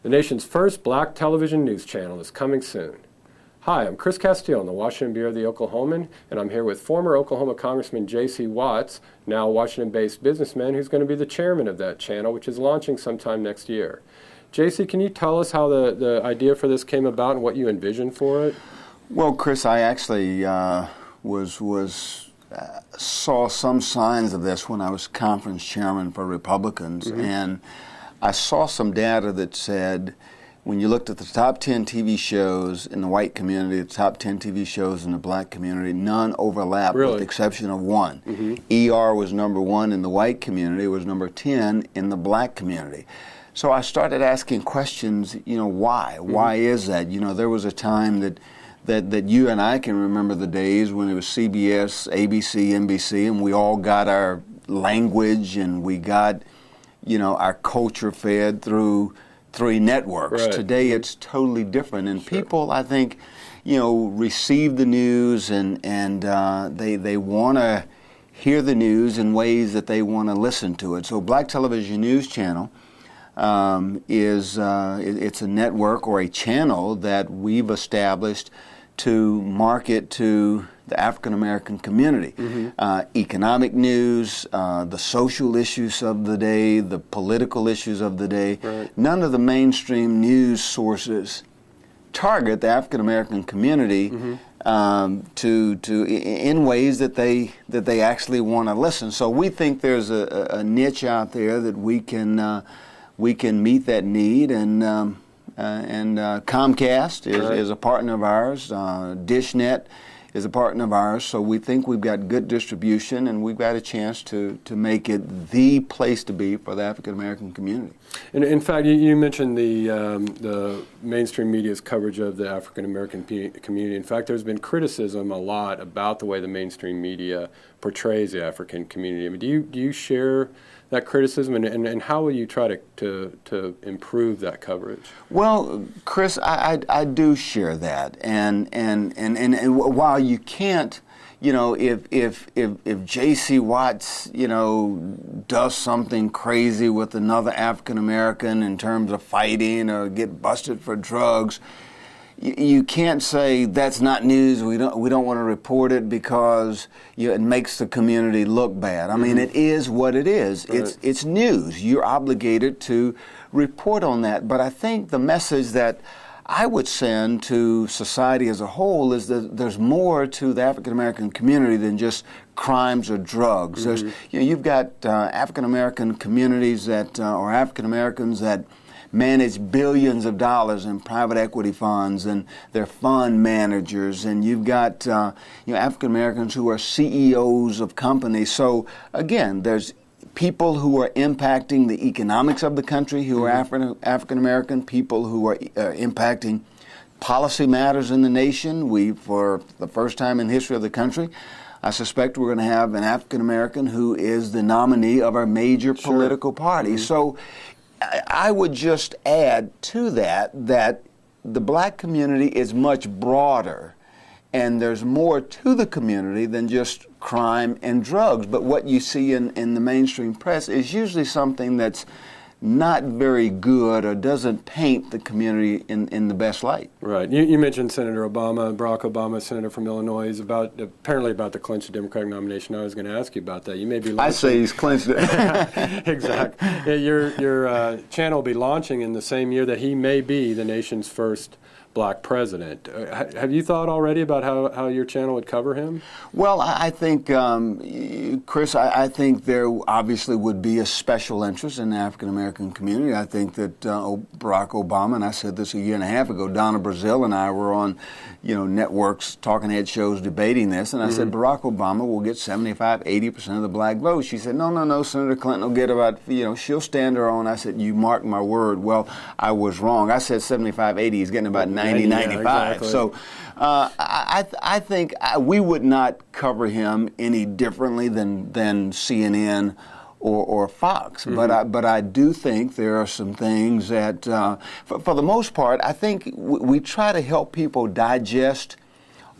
The nation's first black television news channel is coming soon. Hi, I'm Chris Castile in the Washington Bureau of the Oklahoman, and I'm here with former Oklahoma Congressman J.C. Watts, now Washington-based businessman who's going to be the chairman of that channel, which is launching sometime next year. J.C., can you tell us how the idea for this came about and what you envisioned for it? Well, Chris, I actually saw some signs of this when I was conference chairman for Republicans, and I saw some data that said when you looked at the top 10 TV shows in the white community, the top 10 TV shows in the black community, none overlapped with the exception of one. ER was number 1 in the white community, it was number 10 in the black community. So I started asking questions, why? Why is that? There was a time that you and I can remember the days when it was CBS, ABC, NBC, and we all got our language and we got, our culture fed through 3 networks. Right. Today it's totally different, and people, I think, receive the news and they want to hear the news in ways that they want to listen to it. So Black Television News Channel it's a network or a channel that we've established to market to the African American community. Economic news, the social issues of the day, the political issues of the day. Right. None of the mainstream news sources target the African American community in ways that they actually want to listen. So we think there's a niche out there that we can meet that need, and Comcast is a partner of ours. DishNet is a partner of ours. So we think we've got good distribution, and we've got a chance to make it the place to be for the African American community. And in fact, you mentioned the mainstream media's coverage of the African American community. In fact, there's been criticism a lot about the way the mainstream media portrays the African community. I mean, do you share that criticism, and how will you try to improve that coverage? Well, Chris, I do share that, and while you can't, if J.C. Watts, does something crazy with another African American in terms of fighting or get busted for drugs, you can't say that's not news. We don't want to report it because it makes the community look bad. I mean, it is what it is. Right. It's news. You're obligated to report on that. But I think the message that I would send to society as a whole is that there's more to the African American community than just crimes or drugs. There's, you've got African American communities that or African Americans that manage billions of dollars in private equity funds, and they're fund managers, and you've got African Americans who are CEOs of companies. So again, there's people who are impacting the economics of the country who are African American, people who are impacting policy matters in the nation. We, for the first time in the history of the country, I suspect we're going to have an African American who is the nominee of our major political party. So I would just add to that the black community is much broader, and there's more to the community than just crime and drugs. But what you see in the mainstream press is usually something that's not very good or doesn't paint the community in the best light. Right. You mentioned Senator Obama, Barack Obama, senator from Illinois, is apparently about to clinch the Democratic nomination. I was going to ask you about that. You may be launching. I say he's clinched it. Exactly. Yeah, your channel will be launching in the same year that he may be the nation's first black president. Have you thought already about how your channel would cover him? Well, I think, Chris, I think there obviously would be a special interest in the African American community. I think that Barack Obama, and I said this a year and a half ago, Donna Brazile and I were on networks, talking head shows debating this, and I said Barack Obama will get 75-80% of the black vote. She said, no, Senator Clinton will get about, she'll stand her own. I said, you mark my word. Well, I was wrong. I said 75-80. He's getting about 90-95. Exactly. So I think we would not cover him any differently than CNN or Fox. But I do think there are some things that, for the most part, I think we try to help people digest.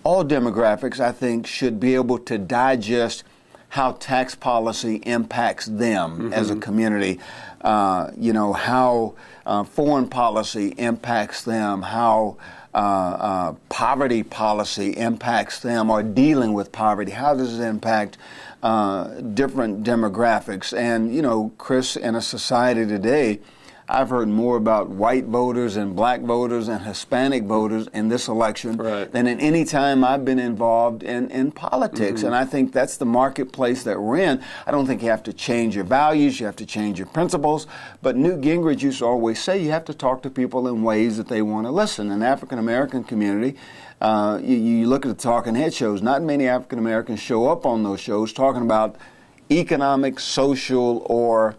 All demographics, I think, should be able to digest how tax policy impacts them as a community, how foreign policy impacts them, how poverty policy impacts them, or dealing with poverty. How does it impact different demographics? And, Chris, in a society today, I've heard more about white voters and black voters and Hispanic voters in this election than in any time I've been involved in politics. And I think that's the marketplace that we're in. I don't think you have to change your values, you have to change your principles. But Newt Gingrich used to always say you have to talk to people in ways that they want to listen. In the African American community, you look at the talking head shows, not many African Americans show up on those shows talking about economic, social, or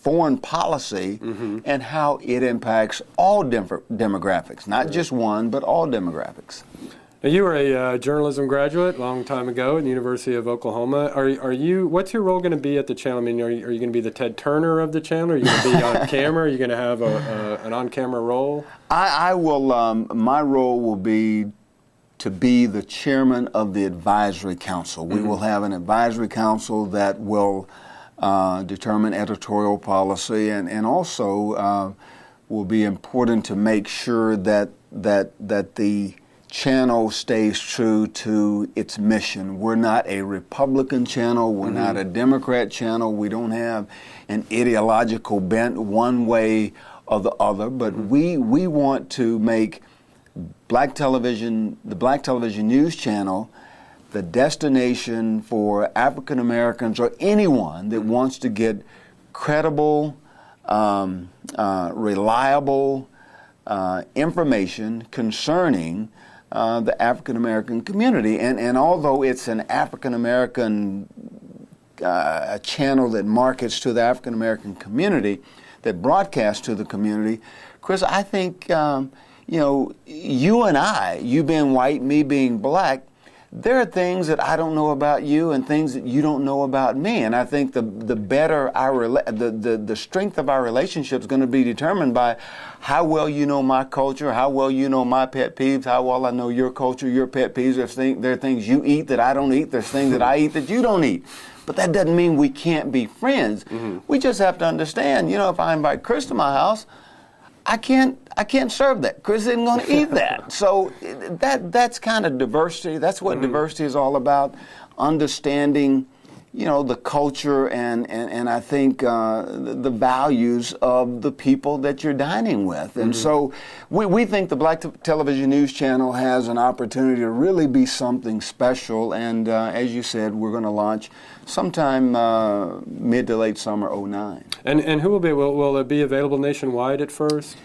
foreign policy and how it impacts all demographics, not just one, but all demographics. Now, you were a journalism graduate a long time ago at the University of Oklahoma. Are you? What's your role going to be at the channel? I mean, are you going to be the Ted Turner of the channel? Are you going to be on camera? Are you going to have an on-camera role? I will. My role will be to be the chairman of the advisory council. We will have an advisory council that will determine editorial policy, and also will be important to make sure that the channel stays true to its mission. We're not a Republican channel. We're not a Democrat channel. We don't have an ideological bent one way or the other, but we want to make black television, the Black Television News Channel, the destination for African Americans or anyone that wants to get credible, reliable information concerning the African American community. And although it's an African American channel that markets to the African American community, that broadcasts to the community, Chris, I think you and I, you being white, me being black, there are things that I don't know about you and things that you don't know about me. And I think the better the strength of our relationship is going to be determined by how well you know my culture, how well you know my pet peeves, how well I know your culture, your pet peeves. There are things you eat that I don't eat. There's things that I eat that you don't eat. But that doesn't mean we can't be friends. We just have to understand, if I invite Chris to my house, I can't serve that. Chris isn't going to eat that. So that's kind of diversity. That's what diversity is all about. Understanding, the culture and I think the values of the people that you're dining with. And so we think the Black Television News Channel has an opportunity to really be something special. And as you said, we're going to launch sometime mid to late summer '09. And who will be? Will it be available nationwide at first?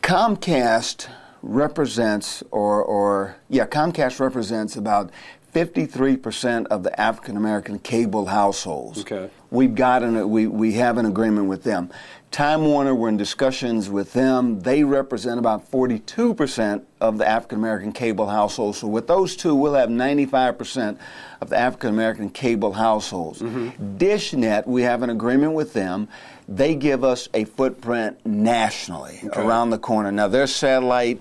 Comcast represents, Comcast represents about 53% of the African American cable households. Okay. We have an agreement with them. Time Warner, we're in discussions with them. They represent about 42% of the African American cable households. So with those two, we'll have 95% of the African American cable households. DishNet, we have an agreement with them. They give us a footprint nationally around the corner. Now, their satellite,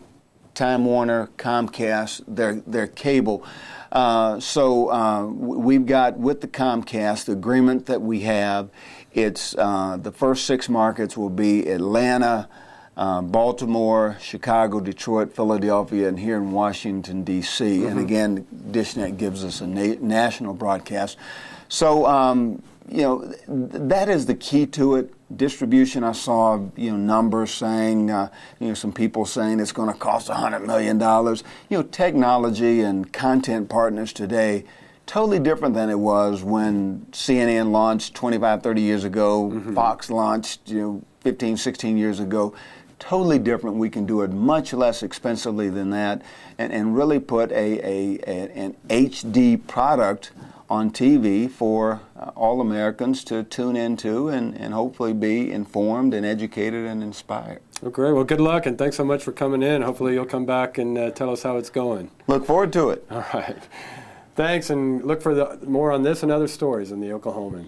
Time Warner, Comcast, their cable. We've got with the Comcast the agreement that we have. It's the first 6 markets will be Atlanta, Baltimore, Chicago, Detroit, Philadelphia, and here in Washington, D.C. And again, DishNet gives us a national broadcast. So, that is the key to it. Distribution, I saw, numbers saying, some people saying it's going to cost $100 million. Technology and content partners today, totally different than it was when CNN launched 25, 30 years ago, Fox launched, 15, 16 years ago. Totally different. We can do it much less expensively than that and really put an HD product on TV for all Americans to tune into and hopefully be informed and educated and inspired. Well, great. Well, good luck, and thanks so much for coming in. Hopefully you'll come back and tell us how it's going. Look forward to it. All right. Thanks, and look for more on this and other stories in the Oklahoman.